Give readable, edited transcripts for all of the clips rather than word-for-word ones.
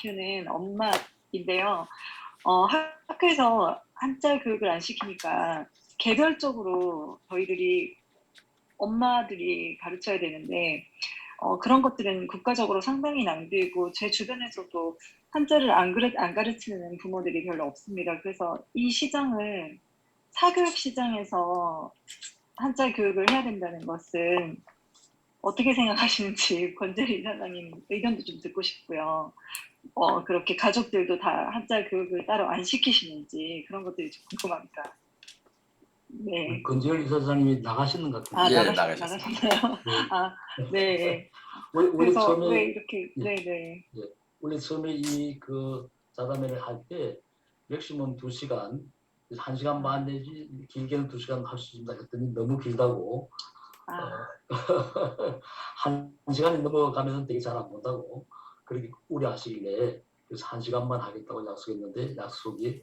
이슈는 엄마인데요. 학교에서 한자 교육을 안 시키니까 개별적으로 저희들이 엄마들이 가르쳐야 되는데 그런 것들은 국가적으로 상당히 낭비이고 제 주변에서도 한자를 안 가르치는 부모들이 별로 없습니다. 그래서 이 시장을 사교육 시장에서 한자 교육을 해야 된다는 것은 어떻게 생각하시는지 권재리 사장님 의견도 좀 듣고 싶고요. 그렇게 가족들도 다 한자 교육을 따로 안 시키시는지 그런 것들이 좀 궁금합니다. 우리 네. 권지열 이사장님이 나가시는 것 같은데. 예, 나가셨나요? 네. 아, 네. 원래 그래서 처음에 왜 이렇게, 예, 네네. 예. 원래 처음에 이 그 자담회를 할 때 맥시멈 2시간, 1시간 반 내지 길게는 2시간 할 수 있다 했더니 너무 길다고 아, 1시간이 넘어가면 되게 잘 안 본다고 그렇게 우려하시길래 그래서 1시간만 하겠다고 약속했는데 약속이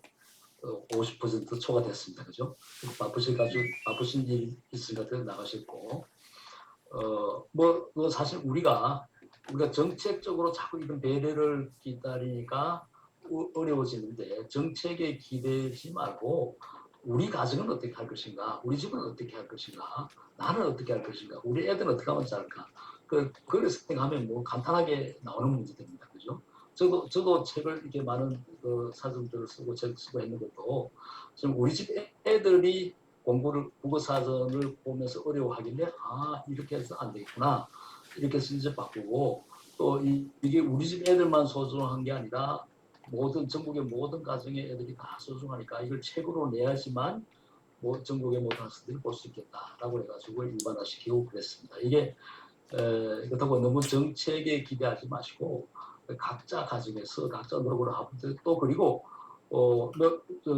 50% 초과됐습니다. 그죠? 바쁘신 일이 있으니까 나가셨고 사실 우리가 정책적으로 자꾸 이런 배려를 기다리니까 어려워지는데 정책에 기대지 말고 우리 가정은 어떻게 할 것인가, 우리 집은 어떻게 할 것인가, 나는 어떻게 할 것인가, 우리 애들은 어떻게 하면 잘할까. 그걸 생각하면 뭐 간단하게 나오는 문제입니다. 그죠? 저도 책을 이렇게 많은 사전들을 쓰고 책 쓰고 했는 것도 지금 우리 집 애들이 공부를 국어 사전을 보면서 어려워하길래 이렇게 해서 안 되겠구나 이렇게 해서 이제 바꾸고 또 이게 우리 집 애들만 소중한 게 아니라 전국의 모든 가정의 애들이 다 소중하니까 이걸 책으로 내야지만 전국의 모든 학생들이 볼 수 있겠다라고 해가지고 일반화시키고 그랬습니다. 이게 그렇다고 너무 정책에 기대하지 마시고 각자 가정에서 각자 노력을 하고 또 그리고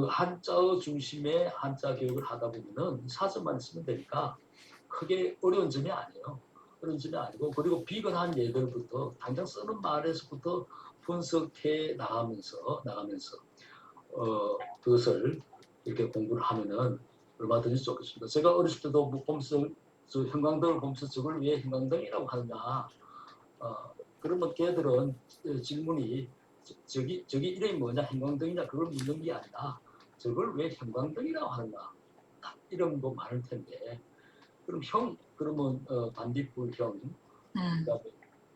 한자어 중심의 한자 교육을 하다 보면은 사전만 쓰면 되니까 크게 어려운 점이 아니에요. 어려운 점이 아니고 그리고 비근한 예들부터 당장 쓰는 말에서부터 분석해 나가면서 그것을 이렇게 공부를 하면은 얼마든지 좋겠습니다. 제가 어렸을 때도 보면서 형광등을 보면서 저걸 왜 형광등이라고 하느냐. 그러면 걔들은 질문이 저기 이름이 뭐냐 형광등이냐 그걸 묻는 게 아니라 저걸 왜 형광등이라고 하는가 이런 거 많을 텐데 그러면 반딧불 형 그다음에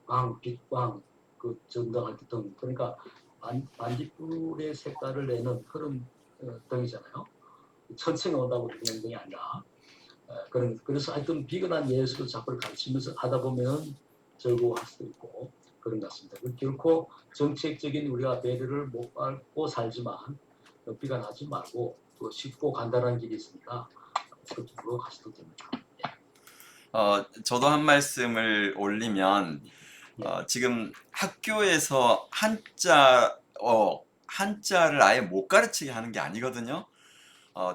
광 빛광 그 전등할 때 등 그러니까 반딧불의 색깔을 내는 그런 등이잖아요. 천천히 온다고 그냥 등이 아니라 그래서 하여튼 비근한 예술 작품을 가르치면서 하다 보면 즐거워할 수도 있고 그런 것 같습니다. 결코 정책적인 우리가 배려를 못 밟고 살지만 비관하지 말고 쉽고 간단한 길이 있으니까 그쪽으로 가셔도 됩니다. 저도 한 말씀을 올리면 지금 학교에서 한자를 아예 못 가르치게 하는 게 아니거든요.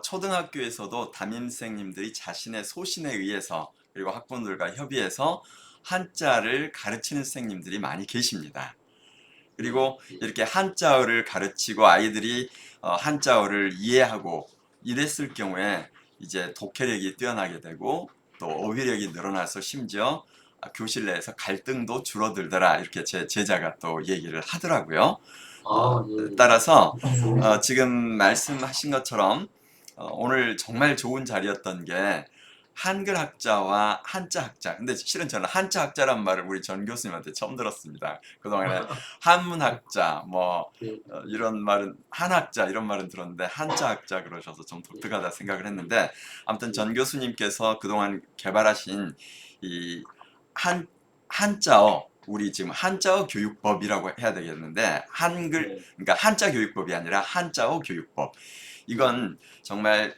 초등학교에서도 담임선생님들이 자신의 소신에 의해서 그리고 학부모들과 협의해서 한자를 가르치는 선생님들이 많이 계십니다. 그리고 이렇게 한자어를 가르치고 아이들이 한자어를 이해하고 이랬을 경우에 이제 독해력이 뛰어나게 되고 또 어휘력이 늘어나서 심지어 교실 내에서 갈등도 줄어들더라 이렇게 제 제자가 또 얘기를 하더라고요. 따라서 지금 말씀하신 것처럼 오늘 정말 좋은 자리였던 게 한글 학자와 한자 학자. 근데 실은 저는 한자 학자란 말을 우리 전 교수님한테 처음 들었습니다. 그동안에 한문 학자 이런 말은 한학자 이런 말은 들었는데 한자 학자 그러셔서 좀 독특하다 생각을 했는데 아무튼 전 교수님께서 그동안 개발하신 이 한자어 우리 지금 한자어 교육법이라고 해야 되겠는데 그러니까 한자 교육법이 아니라 한자어 교육법 이건 정말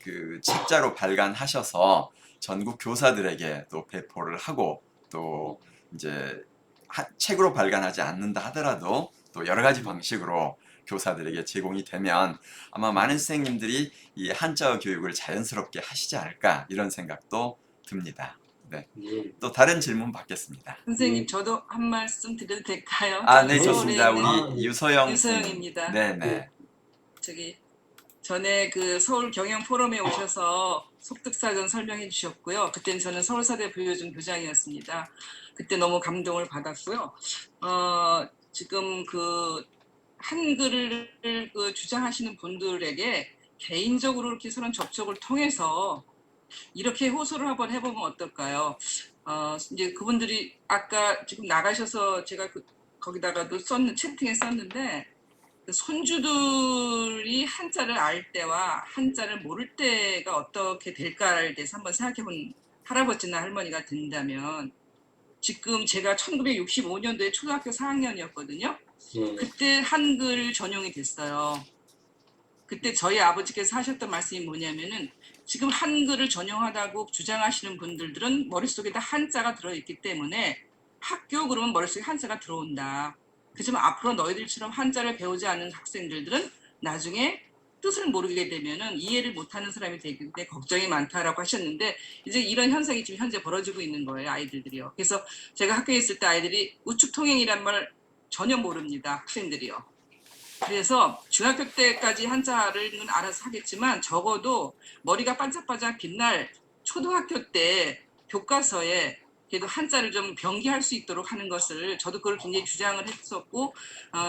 그 책자로 발간하셔서 전국 교사들에게 또 배포를 하고 또 이제 책으로 발간하지 않는다 하더라도 또 여러 가지 방식으로 교사들에게 제공이 되면 아마 많은 선생님들이 이 한자어 교육을 자연스럽게 하시지 않을까 이런 생각도 듭니다. 네. 또 다른 질문 받겠습니다. 선생님 저도 한 말씀 드려도 될까요? 네, 좋습니다. 우리 유서영입니다. 네네. 전에 그 서울 경영 포럼에 오셔서 속득사전 설명해 주셨고요. 그때는 저는 서울사대 부효중 교장이었습니다. 그때 너무 감동을 받았고요. 지금 그 한글을 주장하시는 분들에게 개인적으로 이렇게 서로 접촉을 통해서 이렇게 호소를 한번 해보면 어떨까요? 이제 그분들이 아까 지금 나가셔서 제가 거기다가도 채팅에 썼는데 그 손주들이 한자를 알 때와 한자를 모를 때가 어떻게 될까에 대해서 한번 생각해본 할아버지나 할머니가 된다면 지금 제가 1965년도에 초등학교 4학년이었거든요. 예. 그때 한글 전용이 됐어요. 그때 저희 아버지께서 하셨던 말씀이 뭐냐면은 지금 한글을 전용하다고 주장하시는 분들은 머릿속에다 한자가 들어있기 때문에 학교 그러면 머릿속에 한자가 들어온다. 그렇지만 앞으로 너희들처럼 한자를 배우지 않는 학생들은 나중에 뜻을 모르게 되면은 이해를 못하는 사람이 되기 때문에 걱정이 많다라고 하셨는데 이제 이런 현상이 지금 현재 벌어지고 있는 거예요, 아이들들이요. 그래서 제가 학교에 있을 때 아이들이 우측통행이란 말 전혀 모릅니다, 학생들이요. 그래서 중학교 때까지 한자를 알아서 하겠지만 적어도 머리가 반짝반짝 빛날 초등학교 때 교과서에 그래도 한자를 좀 병기할 수 있도록 하는 것을 저도 그걸 굉장히 주장을 했었고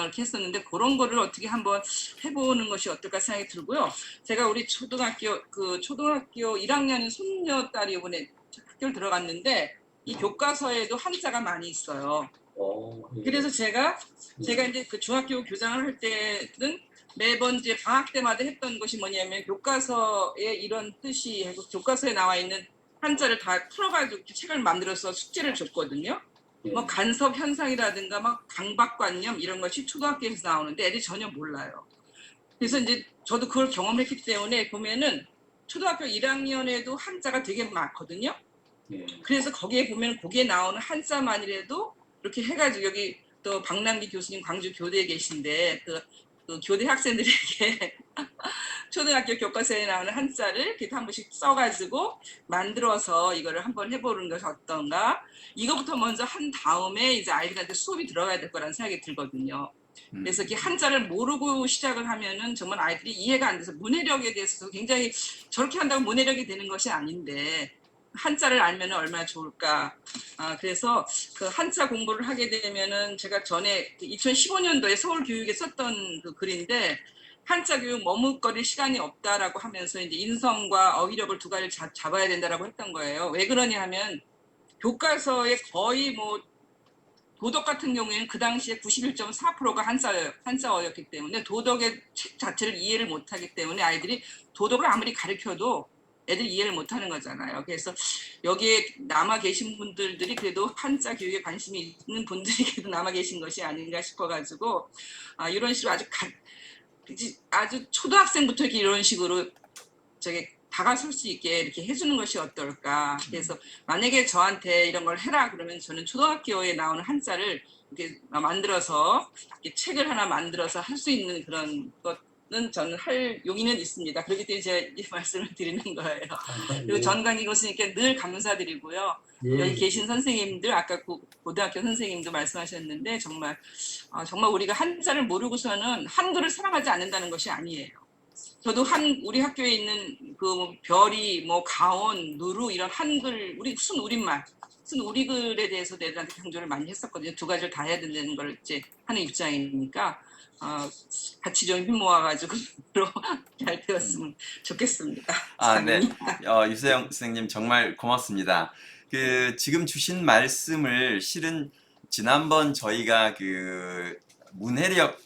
이렇게 했었는데 그런 거를 어떻게 한번 해보는 것이 어떨까 생각이 들고요. 제가 우리 초등학교 1학년 손녀딸이 이번에 학교를 들어갔는데 이 교과서에도 한자가 많이 있어요. 예. 그래서 제가 이제 그 중학교 교장을 할 때는 매번 이제 방학 때마다 했던 것이 뭐냐면 교과서에 이런 뜻이 하고 교과서에 나와 있는 한자를 다 풀어가지고 책을 만들어서 숙제를 줬거든요. 예. 뭐 간섭 현상이라든가 막 강박관념 이런 것이 초등학교에서 나오는데 애들이 전혀 몰라요. 그래서 이제 저도 그걸 경험했기 때문에 보면은 초등학교 1학년에도 한자가 되게 많거든요. 예. 그래서 거기에 보면 거기에 나오는 한자만이라도 이렇게 해가지고 여기 또 박남기 교수님 광주 교대에 계신데 그 교대 학생들에게 초등학교 교과서에 나오는 한자를 이렇게 한 번씩 써가지고 만들어서 이거를 한번 해보는 것이 어떤가. 이거부터 먼저 한 다음에 이제 아이들한테 수업이 들어가야 될 거라는 생각이 들거든요. 그래서 이렇게 한자를 모르고 시작을 하면은 정말 아이들이 이해가 안 돼서 문해력에 대해서 굉장히 저렇게 한다고 문해력이 되는 것이 아닌데 한자를 알면 얼마나 좋을까. 그래서 그 한자 공부를 하게 되면은 제가 전에 2015년도에 서울교육에 썼던 그 글인데 한자 교육 머뭇거릴 시간이 없다라고 하면서 이제 인성과 어휘력을 두 가지를 잡아야 된다라고 했던 거예요. 왜 그러냐 하면 교과서에 거의 뭐 도덕 같은 경우에는 그 당시에 91.4%가 한자어였기 때문에 도덕의 책 자체를 이해를 못하기 때문에 아이들이 도덕을 아무리 가르쳐도 애들이 이해를 못하는 거잖아요. 그래서 여기에 남아 계신 분들이 그래도 한자 교육에 관심이 있는 분들이 그래도 남아 계신 것이 아닌가 싶어가지고 이런 식으로 아주 초등학생부터 이렇게 이런 식으로 다가설 수 있게 이렇게 해주는 것이 어떨까. 그래서 만약에 저한테 이런 걸 해라 그러면 저는 초등학교에 나오는 한자를 이렇게 만들어서 이렇게 책을 하나 만들어서 할 수 있는 그런 것은 저는 할 용의는 있습니다. 그렇기 때문에 제가 이 말씀을 드리는 거예요. 그리고 전광기 교수님께 늘 감사드리고요. 예. 여기 계신 선생님들 아까 고등학교 선생님도 말씀하셨는데 정말 우리가 한자를 모르고서는 한글을 사랑하지 않는다는 것이 아니에요. 저도 우리 학교에 있는 그 별이 뭐 가온 누루 이런 한글 우리 순우리글에 대해서 애들한테 강조를 많이 했었거든요. 두 가지를 다 해야 된다는 걸 이제 하는 입장이니까 같이 좀 힘 모아가지고 잘 되었으면 좋겠습니다. 네. 유세영 선생님 정말 고맙습니다. 지금 주신 말씀을 실은 지난번 저희가 그 문해력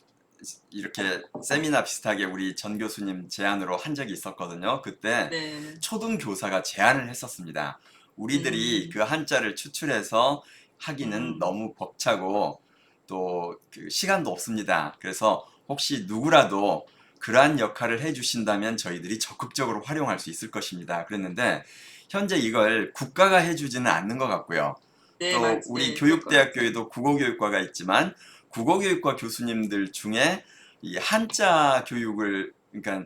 이렇게 세미나 비슷하게 우리 전 교수님 제안으로 한 적이 있었거든요. 그때 네. 초등교사가 제안을 했었습니다. 우리들이 그 한자를 추출해서 하기는 너무 벅차고 또 그 시간도 없습니다. 그래서 혹시 누구라도 그러한 역할을 해주신다면 저희들이 적극적으로 활용할 수 있을 것입니다. 그랬는데 현재 이걸 국가가 해주지는 않는 것 같고요. 네, 또 우리 교육대학교에도 국어교육과가 있지만 국어교육과 교수님들 중에 이 한자 교육을 그러니까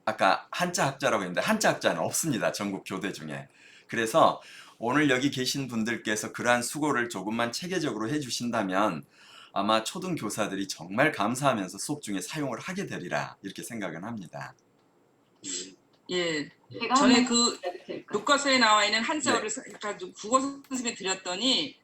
아까 한자 학자라고 했는데 한자 학자는 없습니다. 전국 교대 중에. 그래서 오늘 여기 계신 분들께서 그러한 수고를 조금만 체계적으로 해주신다면 아마 초등교사들이 정말 감사하면서 수업 중에 사용을 하게 되리라 이렇게 생각은 합니다. 예. 제가 전에 한번 교과서에 나와 있는 한자어를 가지고 국어 선생님이 드렸더니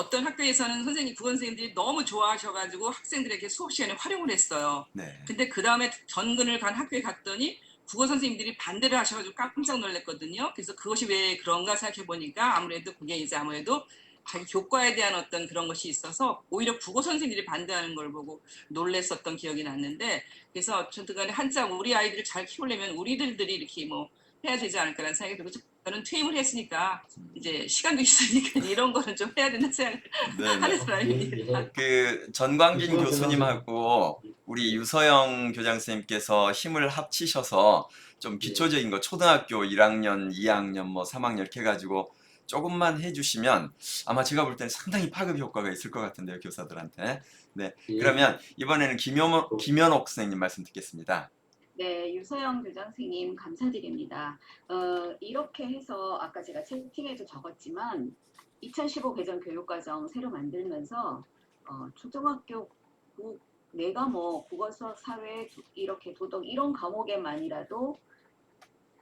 어떤 학교에서는 국어 선생님들이 너무 좋아하셔가지고 학생들에게 수업 시간에 활용을 했어요. 네. 근데 그 다음에 전근을 간 학교에 갔더니 국어 선생님들이 반대를 하셔가지고 깜짝 놀랐거든요. 그래서 그것이 왜 그런가 생각해 보니까 아무래도 그게 이제 아무래도 자기 교과에 대한 어떤 그런 것이 있어서 오히려 국어 선생님들이 반대하는 걸 보고 놀랬었던 기억이 났는데, 그래서 어쨌든 간에 한자 우리 아이들을 잘 키우려면 우리들이 이렇게 뭐 해야 되지 않을까라는 생각이 들고, 저는 퇴임을 했으니까 이제 시간도 있으니까 이런 거는 좀 해야 된다 생각을 하는 네네. 사람입니다. 그 전광진 유서영 교수님하고 우리 유서영 교장 선생님께서 힘을 합치셔서 좀 기초적인 거 초등학교 1학년, 2학년, 뭐 3학년 이렇게 해가지고 조금만 해주시면 아마 제가 볼 때는 상당히 파급 효과가 있을 것 같은데요, 교사들한테. 네. 그러면 이번에는 김현옥 선생님 말씀 듣겠습니다. 네, 유서영 교장 선생님 감사드립니다. 이렇게 해서 아까 제가 채팅에도 적었지만 2015 개정 교육과정 새로 만들면서 초등학교 내가 뭐 국어 수학 사회 이렇게 도덕 이런 과목에만이라도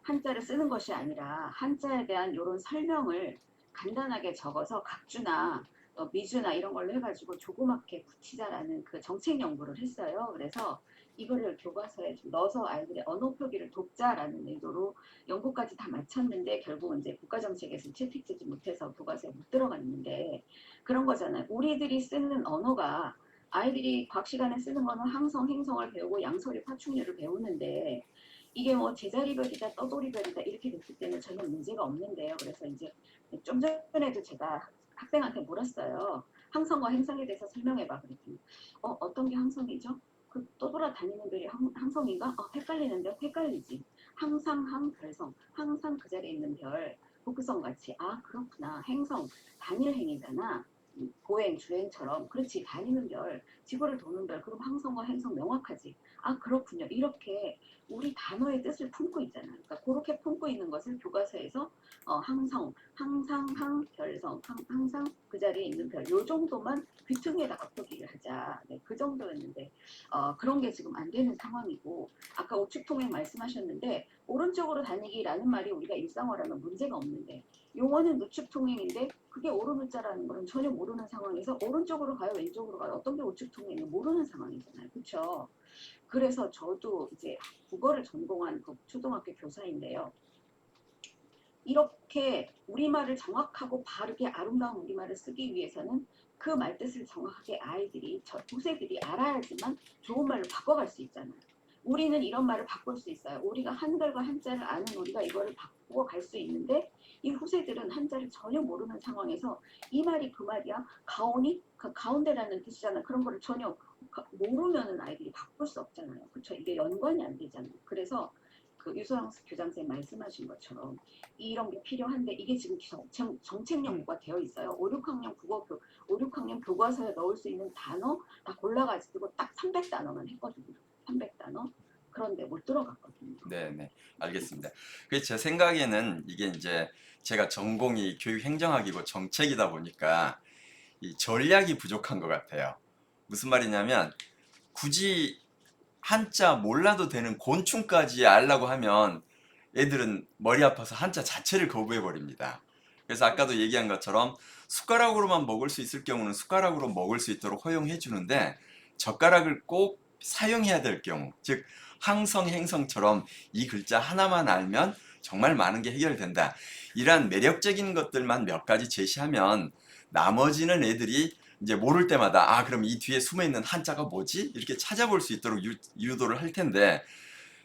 한자를 쓰는 것이 아니라 한자에 대한 이런 설명을 간단하게 적어서 각주나 미주나 이런 걸로 해가지고 조그맣게 붙이자라는 그 정책 연구를 했어요. 그래서 이거를 교과서에 좀 넣어서 아이들의 언어 표기를 돕자라는 의도로 연구까지 다 마쳤는데 결국은 이제 국가정책에서 채택되지 못해서 교과서에 못 들어가 있는데, 그런 거잖아요. 우리들이 쓰는 언어가 아이들이 과학 시간에 쓰는 거는 항성, 행성을 배우고 양서류, 파충류를 배우는데 이게 뭐 제자리별이다 떠돌이별이다 이렇게 됐을 때는 전혀 문제가 없는데요. 그래서 이제 좀 전에도 제가 학생한테 물었어요. 항성과 행성에 대해서 설명해봐 그랬더니 어떤 게 항성이죠? 그 떠돌아다니는 별이 항성인가? 헷갈리는데 헷갈리지. 항상 항별성, 항상 그 자리에 있는 별, 복구성 같이. 아 그렇구나. 행성 단일행이잖아. 보행, 주행처럼. 그렇지. 다니는 별, 지구를 도는 별. 그럼 항성과 행성 명확하지. 아 그렇군요. 이렇게 우리 단어의 뜻을 품고 있잖아요. 그러니까 그렇게 품고 있는 것을 교과서에서 항성, 항상, 항별성, 항상 그 자리에 있는 별, 요 정도만 귀퉁이에다가 표기를 하자. 네, 그 정도였는데 그런 게 지금 안 되는 상황이고, 아까 우측통행 말씀하셨는데 오른쪽으로 다니기라는 말이 우리가 일상어라면 문제가 없는데 용어는 우측통행인데 그게 오른우자라는 거는 전혀 모르는 상황에서 오른쪽으로 가요, 왼쪽으로 가요, 어떤 게 우측통행인지 모르는 상황이잖아요. 그렇죠? 그래서 저도 이제 국어를 전공한 그 초등학교 교사인데요. 이렇게 우리말을 정확하고 바르게 아름다운 우리말을 쓰기 위해서는 그 말뜻을 정확하게 아이들이, 후세들이 알아야지만 좋은 말로 바꿔갈 수 있잖아요. 우리는 이런 말을 바꿀 수 있어요. 우리가 한글과 한자를 아는 우리가 이거를 바꾸어 갈 수 있는데 이 후세들은 한자를 전혀 모르는 상황에서 이 말이 그 말이야? 가온이? 가운데라는 뜻이잖아. 그런 거를 전혀 모르면은 아이들이 바꿀 수 없잖아요. 그렇죠? 이게 연관이 안 되잖아요. 그래서 그 유서영 교장선생님 말씀하신 것처럼 이런 게 필요한데 이게 지금 정책 연구가 되어 있어요. 5, 6학년 교과서에 넣을 수 있는 단어 다 골라가지고 딱 300단어만 했거든요. 300단어. 그런데 못 들어갔거든요. 네, 알겠습니다. 그 제 생각에는 이게 이제 제가 전공이 교육행정학이고 정책이다 보니까 이 전략이 부족한 것 같아요. 무슨 말이냐면 굳이 한자 몰라도 되는 곤충까지 알라고 하면 애들은 머리 아파서 한자 자체를 거부해 버립니다. 그래서 아까도 얘기한 것처럼 숟가락으로만 먹을 수 있을 경우는 숟가락으로 먹을 수 있도록 허용해 주는데, 젓가락을 꼭 사용해야 될 경우, 즉 항성, 행성처럼 이 글자 하나만 알면 정말 많은 게 해결된다, 이러한 매력적인 것들만 몇 가지 제시하면 나머지는 애들이 이제 모를 때마다 그럼 이 뒤에 숨어있는 한자가 뭐지? 이렇게 찾아볼 수 있도록 유도를 할 텐데,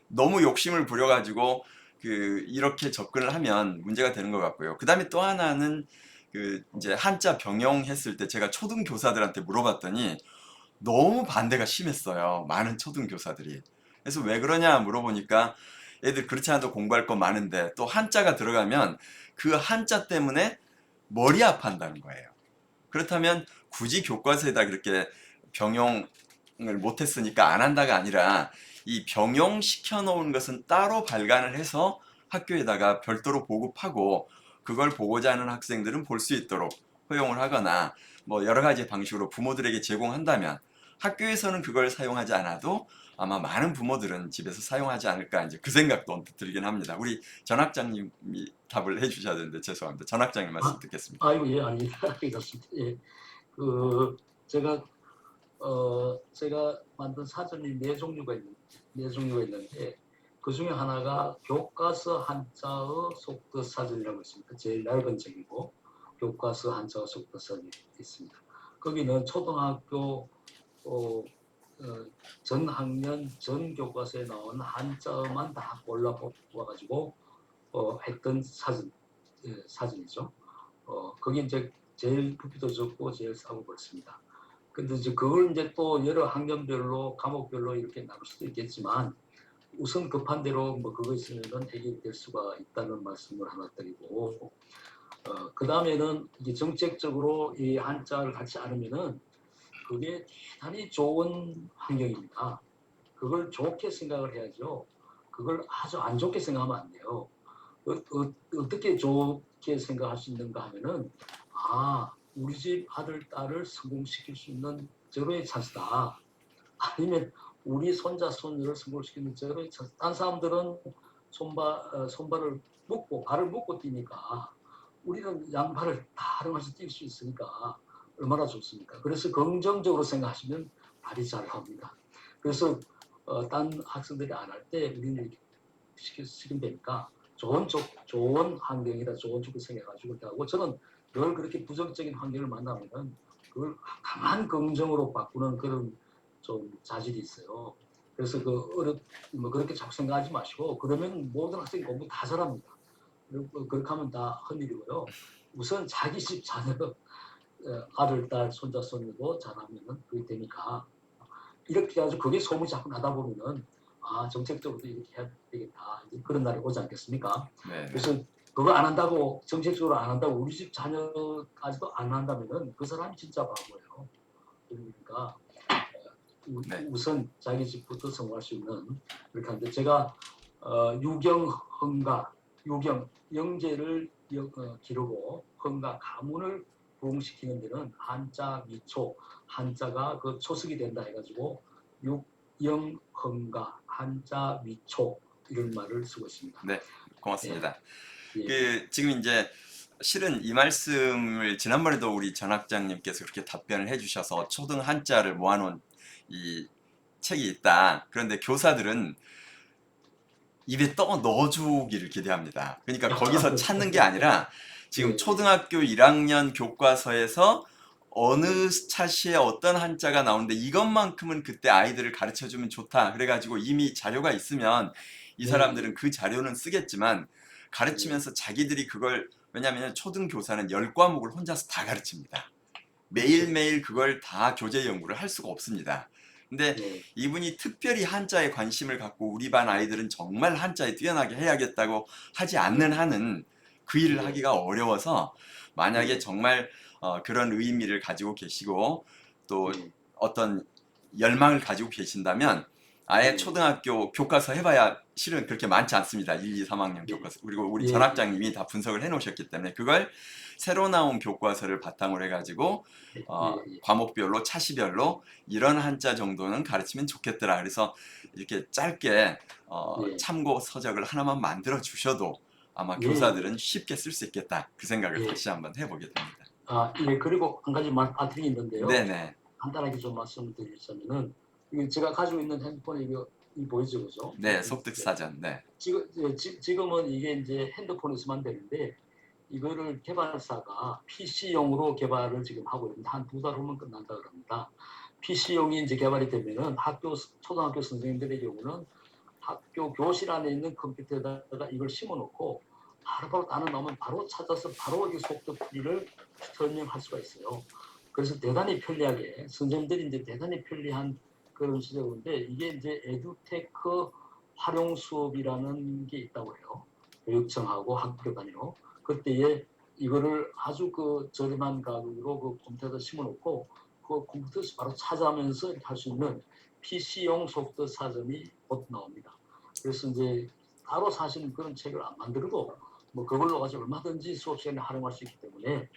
너무 욕심을 부려가지고 이렇게 접근을 하면 문제가 되는 것 같고요. 그 다음에 또 하나는 이제 한자 병용했을 때 제가 초등 교사들한테 물어봤더니 너무 반대가 심했어요. 많은 초등 교사들이. 그래서 왜 그러냐 물어보니까 애들 그렇지 않아도 공부할 거 많은데 또 한자가 들어가면 그 한자 때문에 머리 아파한다는 거예요. 그렇다면 굳이 교과서에다 그렇게 병용을 못했으니까 안 한다가 아니라 이 병용시켜 놓은 것은 따로 발간을 해서 학교에다가 별도로 보급하고 그걸 보고자 하는 학생들은 볼 수 있도록 허용을 하거나 뭐 여러 가지 방식으로 부모들에게 제공한다면 학교에서는 그걸 사용하지 않아도 아마 많은 부모들은 집에서 사용하지 않을까 이제 그 생각도 언뜻 들긴 합니다. 우리 전 학장님이 답을 해주셔야 되는데 죄송합니다. 전 학장님 말씀 듣겠습니다. 아이고 예 아닙니다. 그렇습니다. 예. 그 제가 만든 사전이 네 종류가 있는데 그 중에 하나가 교과서 한자의 속뜻 사전이라고 있습니다. 제일 얇은 책이고 교과서 한자의 속뜻 사전이 있습니다. 거기는 초등학교 전 학년 전 교과서에 나온 한자만 다 골라 뽑아가지고 했던 사전이죠. 거기 이제 제일 부피도 적고 제일 싸고 그렇습니다. 근데 이제 그걸 이제 또 여러 학년별로 과목별로 이렇게 나눌 수도 있겠지만 우선 급한 대로 뭐 그거 있으면은 해결될 수가 있다는 말씀을 하나 드리고 그 다음에는 이제 정책적으로 이 한자를 같이 알으면은 그게 대단히 좋은 환경입니다. 그걸 좋게 생각을 해야죠. 그걸 아주 안 좋게 생각하면 안 돼요. 어떻게 좋게 생각할 수 있는가 하면은 우리 집 아들, 딸을 성공시킬 수 있는 절호의 찬스다. 아니면 우리 손자, 손녀를 성공시키는 절호의 찬스. 딴 사람들은 손발을 묶고 발을 묶고 뛰니까 우리는 양발을 다 활용해서 뛸 수 있으니까 얼마나 좋습니까? 그래서 긍정적으로 생각하시면 발이 잘 나옵니다. 그래서 딴 학생들이 안 할 때 우리는 이렇게 시키면 되니까 좋은 환경이다, 좋은 쪽을 생각해가지고 이렇게 하고 저는 늘 그렇게 부정적인 환경을 만나면은 그걸 강한 긍정으로 바꾸는 그런 좀 자질이 있어요. 그래서 뭐 그렇게 자꾸 생각하지 마시고 그러면 모든 학생이 공부 다 잘합니다. 그렇게 하면 다 헛일이고요. 우선 자기 집 자녀 아들, 딸, 손자, 손녀도 잘하면은 그게 되니까 이렇게 해가지고 그게 소문이 자꾸 나다 보면은 정책적으로도 이렇게 해야 되겠다. 그런 날이 오지 않겠습니까? 네. 그래서 그거 안 한다고 정책적으로 안 한다고 우리 집 자녀까지도 안 한다면은 그 사람이 진짜 바보예요. 그러니까 네. 우선 자기 집부터 성공할 수 있는 그렇게 하는데 제가 유경, 영재를 기르고 헌가, 가문을 부흥시키는 데는 한자 미초, 한자가 그 초석이 된다 해가지고 육영 헌가, 한자 미초 이런 말을 쓰고 있습니다. 네, 고맙습니다. 예. 지금 이제 실은 이 말씀을 지난번에도 우리 전 학장님께서 그렇게 답변을 해주셔서 초등 한자를 모아놓은 이 책이 있다. 그런데 교사들은 입에 떠 넣어주기를 기대합니다. 그러니까 거기서 찾는 게 아니라 지금 초등학교 1학년 교과서에서 어느 차시에 어떤 한자가 나오는데 이것만큼은 그때 아이들을 가르쳐주면 좋다. 그래가지고 이미 자료가 있으면 이 사람들은 그 자료는 쓰겠지만 가르치면서 자기들이 그걸 왜냐하면 초등교사는 10과목을 혼자서 다 가르칩니다. 매일매일 그걸 다 교재 연구를 할 수가 없습니다. 근데 이분이 특별히 한자에 관심을 갖고 우리 반 아이들은 정말 한자에 뛰어나게 해야겠다고 하지 않는 한은 그 일을 하기가 어려워서 만약에 정말 그런 의미를 가지고 계시고 또 어떤 열망을 가지고 계신다면 아예 초등학교 교과서 해봐야 실은 그렇게 많지 않습니다. 1, 2, 3학년 교과서. 그리고 우리 전 학장님이 다 분석을 해놓으셨기 때문에 그걸 새로 나온 교과서를 바탕으로 해가지고 과목별로 차시별로 이런 한자 정도는 가르치면 좋겠더라. 그래서 이렇게 짧게 참고 서적을 하나만 만들어 주셔도 아마 교사들은 쉽게 쓸 수 있겠다. 그 생각을 다시 한번 해보게 됩니다. 예. 그리고 한 가지 말씀이 있는데요. 네네. 간단하게 좀 말씀을 드리자면은 제가 가지고 있는 핸드폰에 이 보이죠, 그죠? 네, 속뜻사전. 네. 지금은 이게 이제 핸드폰에서만 되는데 이거를 개발사가 PC용으로 개발을 지금 하고 있는데 한 2달 후면 끝난다 그럽니다. PC용이 이제 개발이 되면은 초등학교 선생님들의 경우는 학교 교실 안에 있는 컴퓨터에다가 이걸 심어놓고 바로 단어 나오면 바로 찾아서 바로 이 속뜻 풀이를 설명할 수가 있어요. 그래서 대단히 편리하게 선생님들이 이제 대단히 편리한 그런 시대인데 이게 이제 에듀테크 활용 수업이라는 게 있다고 해요. 교육청하고 학교 단위로 그때에 이거를 아주 그 저렴한 가격으로 그 컴퓨터에다 심어놓고 그 컴퓨터에서 바로 찾아하면서 이렇게 할 수 있는 PC용 속뜻 사전이 곧 나옵니다. 그래서 이제 따로 사실 그런 책을 안 만들어도 뭐 그걸로 가지고 얼마든지 수업 시간에 활용할 수 있기 때문에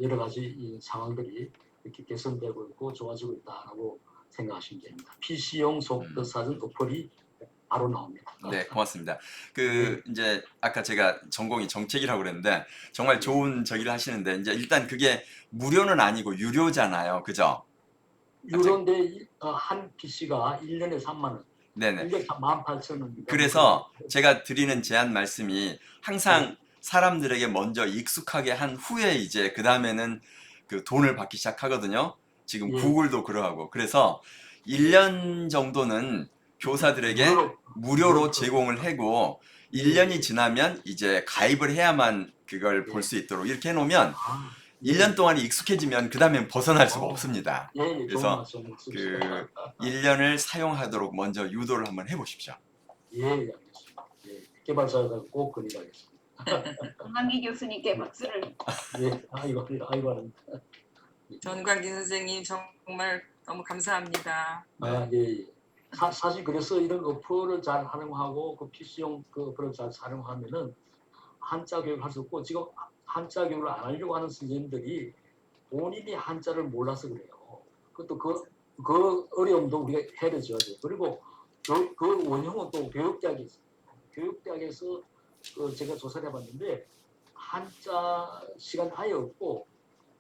여러 가지 이 상황들이 이렇게 개선되고 있고 좋아지고 있다라고 생각하시면 됩니다. PC용 속도 사전 어플이 바로 나옵니다. 네, 고맙습니다. 그 이제 아까 제가 전공이 정책이라고 그랬는데 정말 좋은 저기를 하시는데 이제 일단 그게 무료는 아니고 유료잖아요. 그죠? 유료인데 한 PC가 1년에 3만 원, 네네. 1년에 18,000원. 그래서 제가 드리는 제안 말씀이 항상 사람들에게 먼저 익숙하게 한 후에 이제 그 다음에는 그 돈을 받기 시작하거든요. 지금 예. 구글도 그러하고. 그래서 1년 정도는 교사들에게 무료로 무료로 제공을 하고 예. 1년이 지나면 이제 가입을 해야만 그걸 예. 볼 수 있도록 이렇게 해놓으면 아, 1년 동안이 익숙해지면 그 다음엔 벗어날 수가 없습니다. 예, 예, 좋은 그래서 말씀 그 있으십니다. 1년을 사용하도록 먼저 유도를 한번 해보십시오. 예, 예, 알겠습니다. 예, 개발자가 꼭 건의하겠습니다. 전광기 교수님께 박수를. 예, 아이고, 합니다. 전광기 선생님 정말 너무 감사합니다. 아, 예, 예. 사실 그래서 이런 어플을 잘 활용하고 그 PC용 그 어플을 잘 활용하면은 한자 교육을 할 수 없고 지금 한자 교육을 안 하려고 하는 선생님들이 본인이 한자를 몰라서 그래요. 그것도 그 어려움도 우리가 해결해줘야 돼요. 그리고 그 원형은 또 교육대학에 있어요. 교육대학에서 제가 조사를 해봤는데 한자 시간 아예 없고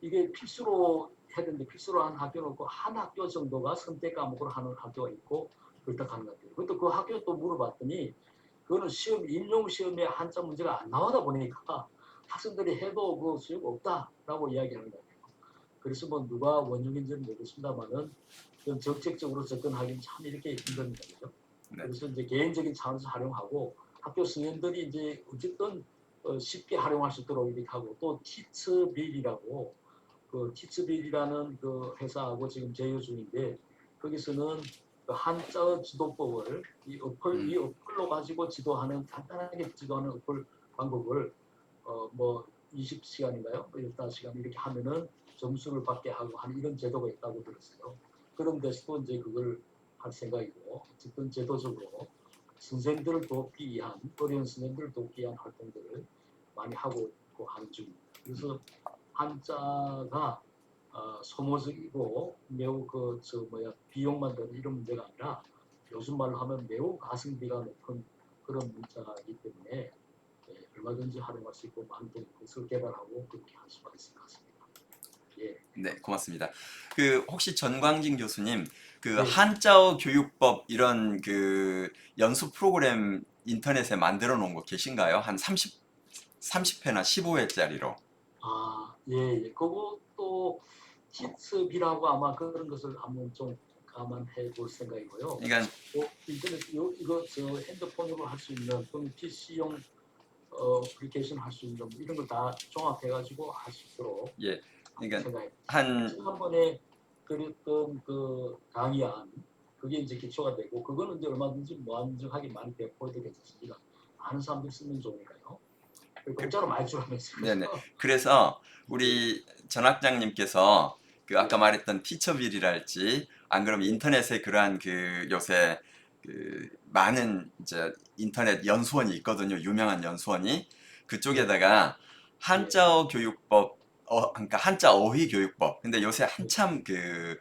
이게 필수로 해야 되는데 필수로 하는 학교는 없고 한 학교 정도가 선택 과목으로 하는 학교가 있고 그렇다 하는 것 같아요. 그것도 그 학교 또 물어봤더니 그거는 임용 시험에 한자 문제가 안 나오다 보니까 학생들이 해도 그 소용 없다라고 이야기하는 것 같아요. 그래서 뭐 누가 원흉인지는 모르겠습니다만은 좀 정책적으로 접근하기는 참 이렇게 힘듭니다. 그죠? 네. 그래서 이제 개인적인 차원에서 활용하고 학교 선생님들이 이제 어쨌든 쉽게 활용할 수 있도록 이렇게 하고 또 티츠빌이라고 그 티츠빌이라는 그 회사하고 지금 제휴 중인데 거기서는 그 한자 지도법을 이 어플로 가지고 지도하는 간단하게 지도하는 어플 방법을 뭐 20시간인가요? 15시간 이렇게 하면은 점수를 받게 하고 하는 이런 제도가 있다고 들었어요. 그런 데서도 이제 그걸 할 생각이고 어쨌든 제도적으로 선생들을 돕기 위한 어려운 선생들을 돕기 위한 활동들을 많이 하고 있고 하는 중입니다. 그래서 한자가 소모적이고 매우 비용만 드는 이런 문제가 아니라 요즘 말로 하면 매우 가성비가 높은 그런 문자이기 때문에 얼마든지 활용할 수 있고 많은 것을 개발하고 그렇게 할 수가 있을 것 같습니다. 예. 네, 고맙습니다. 그 혹시 전광진 교수님 그 네. 한자어 교육법 이런 그 연수 프로그램 인터넷에 만들어 놓은 거 계신가요? 한 30회나 15회짜리로. 아, 예, 예. 그것도 티츠비라고 아마 그런 것을 한번 좀 감안해 볼 생각이고요. 그러니까 인터넷 이거 핸드폰으로 할 수 있는 또는 PC용 어플리케이션 할 수 있는 뭐 이런 걸 다 종합해 가지고 할 수 있도록 예, 그러니까 생각해. 한 지난번에 그랬던 그 강의안 그게 이제 기초가 되고 그거는 이제 얼마든지 무한정하게 많이 배포해도 괜찮습니다. 많은 사람들이 쓰면 좋으니까요. 공짜로 많이 주라면서요. 네네. 그래서 우리 전 학장님께서 그 아까 말했던 티처빌이랄지 안 그러면 인터넷에 그러한 그 요새 그 많은 이제 인터넷 연수원이 있거든요. 유명한 연수원이 그쪽에다가 한자어 교육법 그러니까 한자 어휘 교육법. 근데 요새 한참 그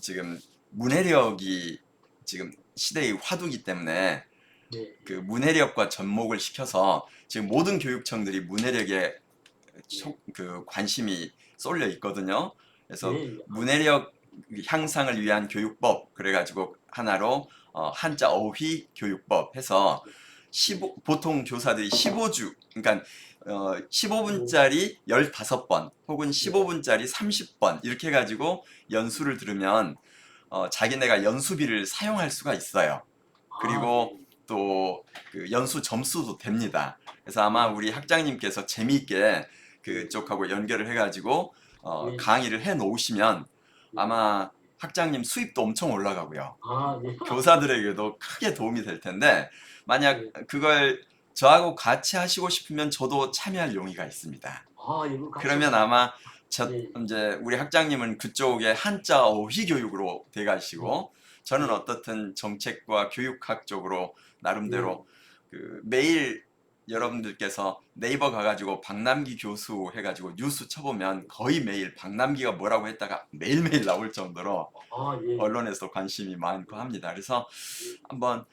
지금 문해력이 지금 시대의 화두기 때문에 네. 그 문해력과 접목을 시켜서 지금 모든 교육청들이 문해력에 그 관심이 쏠려 있거든요. 그래서 네. 문해력 향상을 위한 교육법 그래가지고 하나로 한자 어휘 교육법 해서 보통 교사들이 15주 그러니까 15분짜리 15번 혹은 15분짜리 30번 이렇게 해가지고 연수를 들으면 자기네가 연수비를 사용할 수가 있어요. 그리고 또 그 연수 점수도 됩니다. 그래서 아마 우리 학장님께서 재미있게 그쪽하고 연결을 해가지고 강의를 해 놓으시면 아마 학장님 수입도 엄청 올라가고요. 예. 교사들에게도 크게 도움이 될 텐데 만약 그걸 저하고 같이 하시고 싶으면 저도 참여할 용의가 있습니다. 이거 같이 그러면 아마 예. 이제 우리 학장님은 그쪽에 한자 어휘 교육으로 돼가시고 저는 어떻든 정책과 교육학 쪽으로 나름대로 그 매일 여러분들께서 네이버 가가지고 박남기 교수 해가지고 뉴스 쳐보면 거의 매일 박남기가 뭐라고 했다가 매일매일 나올 정도로 예. 언론에서 관심이 많고 합니다. 그래서 한번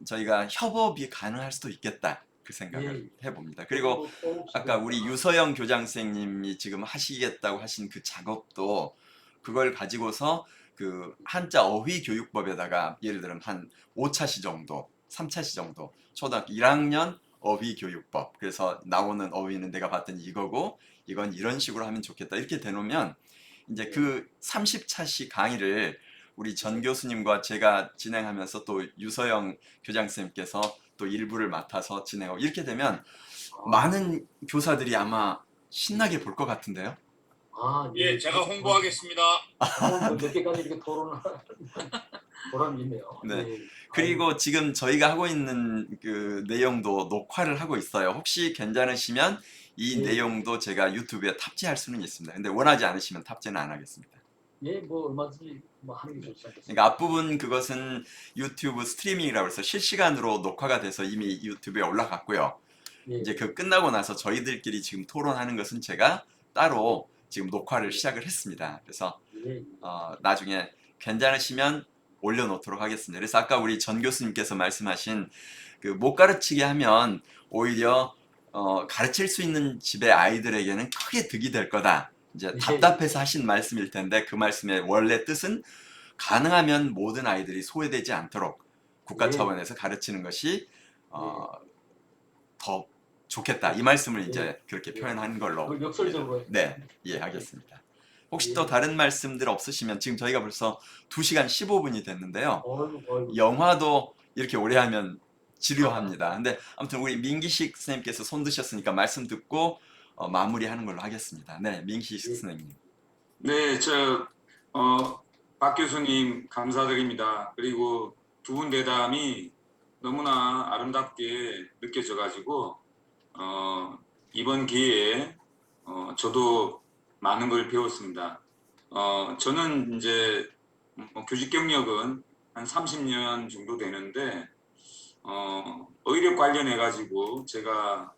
저희가 협업이 가능할 수도 있겠다 그 생각을 해봅니다. 그리고 아까 우리 유서영 교장 선생님이 지금 하시겠다고 하신 그 작업도 그걸 가지고서 그 한자 어휘 교육법에다가 예를 들면 한 5차시 정도, 3차시 정도, 초등학교 1학년 어휘 교육법, 그래서 나오는 어휘는 내가 봤더니 이거고 이건 이런 식으로 하면 좋겠다 이렇게 대놓으면 이제 그 30차시 강의를 우리 전 교수님과 제가 진행하면서 또 유서영 교장 선생님께서 또 일부를 맡아서 진행하고 이렇게 되면 많은 교사들이 아마 신나게 볼 것 같은데요. 예, 제가 홍보하겠습니다. 늦게까지 이렇게 토론을 보람이 있네요. 네. 그리고 지금 저희가 하고 있는 그 내용도 녹화를 하고 있어요. 혹시 괜찮으시면 이 내용도 제가 유튜브에 탑재할 수는 있습니다. 근데 원하지 않으시면 탑재는 안 하겠습니다. 예, 뭐 얼마든지 뭐 하는 게 좋지 않겠습니까? 그러니까 앞부분 그것은 유튜브 스트리밍이라고 해서 실시간으로 녹화가 돼서 이미 유튜브에 올라갔고요. 이제 그 끝나고 나서 저희들끼리 지금 토론하는 것은 제가 따로 지금 녹화를 시작을 했습니다. 그래서 나중에 괜찮으시면 올려놓도록 하겠습니다. 그래서 아까 우리 전 교수님께서 말씀하신 그 못 가르치게 하면 오히려 가르칠 수 있는 집의 아이들에게는 크게 득이 될 거다. 이제 답답해서 하신 말씀일 텐데 그 말씀의 원래 뜻은 가능하면 모든 아이들이 소외되지 않도록 국가 차원에서 가르치는 것이 더 좋겠다. 이 말씀을 이제 그렇게 표현한 걸로. 역설적으로. 네, 이해하겠습니다. 혹시 또 다른 말씀들 없으시면 지금 저희가 벌써 2시간 15분이 됐는데요. 영화도 이렇게 오래 하면 지루합니다. 근데 아무튼 우리 민기식 선생님께서 손 드셨으니까 말씀 듣고 마무리하는 걸로 하겠습니다. 네, 민기식 선생님. 네, 박 교수님 감사드립니다. 그리고 두 분 대담이 너무나 아름답게 느껴져가지고 이번 기회에 저도 많은 걸 배웠습니다. 저는 이제 교직 경력은 한 30년 정도 되는데 어휘력 관련해 가지고 제가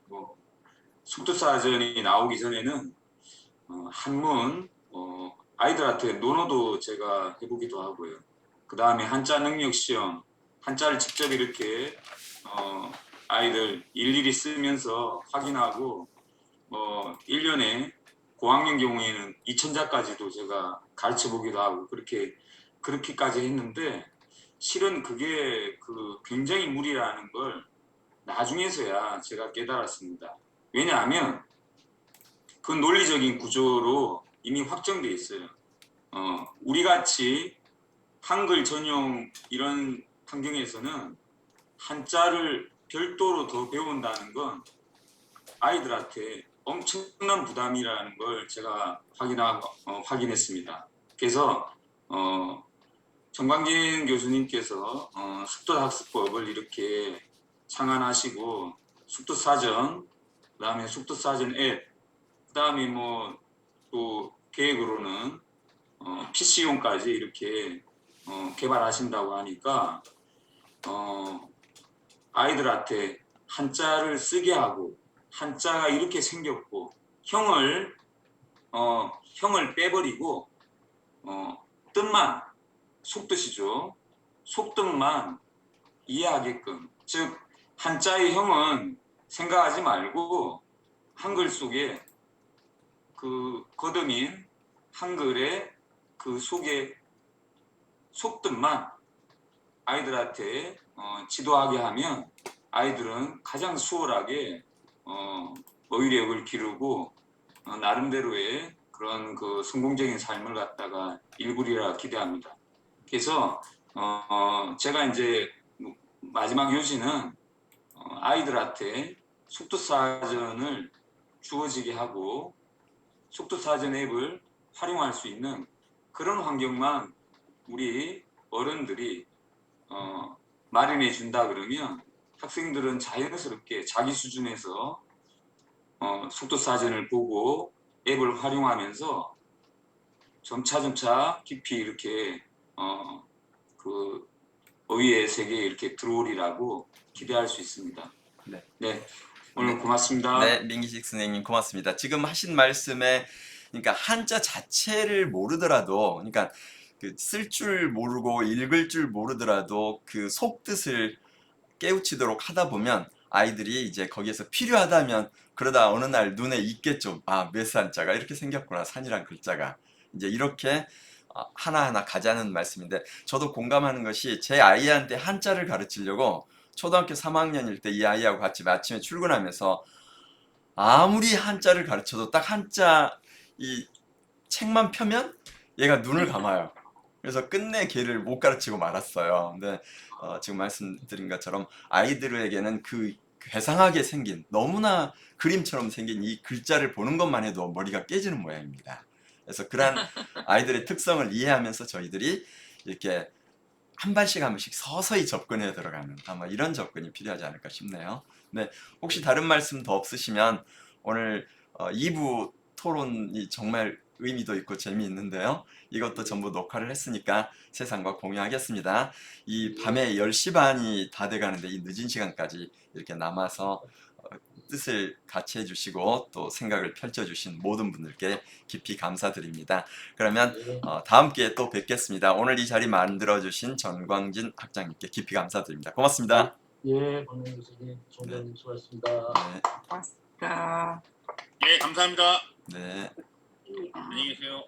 속도사전이 나오기 전에는 한문 아이들한테 논어도 제가 해보기도 하고요. 그 다음에 한자 능력 시험, 한자를 직접 이렇게 아이들 일일이 쓰면서 확인하고 1년에 고학년 경우에는 2000자까지도 제가 가르쳐 보기도 하고 그렇게까지 했는데 실은 그게 굉장히 무리라는 걸 나중에서야 제가 깨달았습니다. 왜냐하면 그 논리적인 구조로 이미 확정돼 있어요. 우리 같이 한글 전용 이런 환경에서는 한자를 별도로 더 배운다는 건 아이들한테 엄청난 부담이라는 걸 제가 확인했습니다. 그래서 정광진 교수님께서 속도학습법을 이렇게 창안하시고 속도사전, 그다음에 속도사전 앱, 그다음에 또 계획으로는 PC용까지 이렇게 개발하신다고 하니까 아이들한테 한자를 쓰게 하고 한자가 이렇게 생겼고 형을 빼버리고 뜻만 속뜻이죠. 속뜻만 이해하게끔, 즉 한자의 형은 생각하지 말고 한글 속에 그 거듭인 한글의 그 속에 속뜻만 아이들한테 지도하게 하면 아이들은 가장 수월하게 어휘력을 기르고 나름대로의 그런 그 성공적인 삶을 갖다가 일구리라 기대합니다. 그래서 제가 이제 마지막 요지는 아이들한테 속도사전을 주어지게 하고 속도사전 앱을 활용할 수 있는 그런 환경만 우리 어른들이 마련해 준다 그러면 학생들은 자연스럽게 자기 수준에서 속도사전을 보고 앱을 활용하면서 점차 깊이 이렇게 그 어휘의 세계에 이렇게 들어오리라고 기대할 수 있습니다. 네, 오늘 고맙습니다. 네, 민기식 선생님 고맙습니다. 지금 하신 말씀에 그러니까 한자 자체를 모르더라도 그러니까 쓸 줄 모르고 읽을 줄 모르더라도 그 속뜻을 깨우치도록 하다 보면 아이들이 이제 거기에서 필요하다면 그러다 어느 날 눈에 익겠죠. 아, 메스한자가 이렇게 생겼구나. 산이란 글자가. 이제 이렇게 하나하나 가자는 말씀인데 저도 공감하는 것이 제 아이한테 한자를 가르치려고 초등학교 3학년일 때 이 아이하고 같이 아침에 출근하면서 아무리 한자를 가르쳐도 딱 한자 이 책만 펴면 얘가 눈을 감아요. 그래서 끝내 걔를 못 가르치고 말았어요. 근데 지금 말씀드린 것처럼 아이들에게는 그 괴상하게 생긴 너무나 그림처럼 생긴 이 글자를 보는 것만 해도 머리가 깨지는 모양입니다. 그래서 그런 아이들의 특성을 이해하면서 저희들이 이렇게 한 발씩 한 발씩 서서히 접근해 들어가는 아마 이런 접근이 필요하지 않을까 싶네요. 네, 혹시 다른 말씀 더 없으시면 오늘 2부 토론이 정말 의미도 있고 재미있는데요. 이것도 전부 녹화를 했으니까 세상과 공유하겠습니다. 이 밤에 10시 반이 다 돼가는데 이 늦은 시간까지 이렇게 남아서 뜻을 같이 해주시고 또 생각을 펼쳐주신 모든 분들께 깊이 감사드립니다. 그러면 다음 기회에 또 뵙겠습니다. 오늘 이 자리 만들어주신 전광진 학장님께 깊이 감사드립니다. 고맙습니다. 예, 박명규 선생님, 총장님 수고하셨습니다. 네, 고맙습니다. 예, 감사합니다. 네. 입니다. 안녕히 계세요.